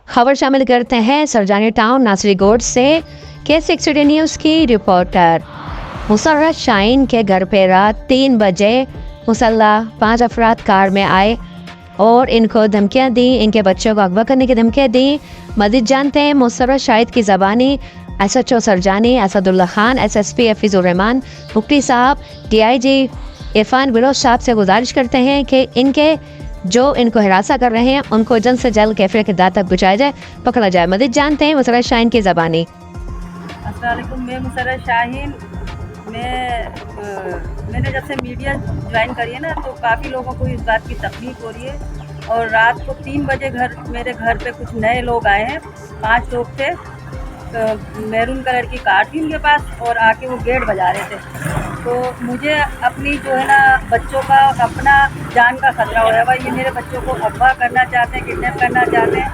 खबर शामिल करते हैं सरजानी टाउन नासरीगोड से K60 न्यूज़ की रिपोर्टर। मुसर्रत शाहीन के घर पे रात 3 बजे मुसल्ला 5 अफराद कार में आए और इनको धमकियां दी, इनके बच्चों को अगवा करने की धमकियां दी। मजीद जानते हैं मुसर्रत शाहिद की ज़बानी। SHO सरजानी, असदुल्ला खान, SSP हफीजुर रहमान, मुफ्ती साहब, DIG इरफान बिलोच साहब से गुजारिश करते हैं कि इनके जो इनको हिरासा कर रहे हैं उनको जल्द से जल्द कैफियत के दांत तक पहुँचाया जाए, पकड़ा जाए। मजीद जानते हैं मुसर्रत शाहीन की ज़बानी। अस्सलाम वालेकुम, मैं मुसर्रत शाहीन। मैंने जब से मीडिया ज्वाइन करी है ना, तो काफ़ी लोगों को इस बात की तकलीफ हो रही है। और रात को 3 बजे मेरे घर पे कुछ नए लोग आए हैं, 5 लोग थे। मैरून कलर की कार थी उनके पास और आके वो गेट बजा रहे थे। तो मुझे अपनी जो है ना बच्चों का अपना जान का ख़तरा हो रहा है। भाई ये मेरे बच्चों को अगवा करना चाहते हैं, किडनैप करना चाहते हैं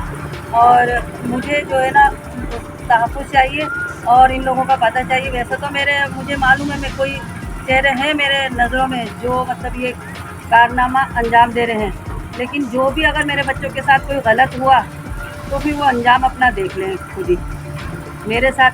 और मुझे जो है ना तहफ़्फ़ुज़ चाहिए और इन लोगों का पता चाहिए। वैसे तो मुझे मालूम है, मैं कोई चेहरे हैं मेरे नज़रों में जो मतलब ये कारनामा अंजाम दे रहे हैं, लेकिन जो भी अगर मेरे बच्चों के साथ कोई गलत हुआ तो फिर वो अंजाम अपना देख लें खुद ही। मेरे साथ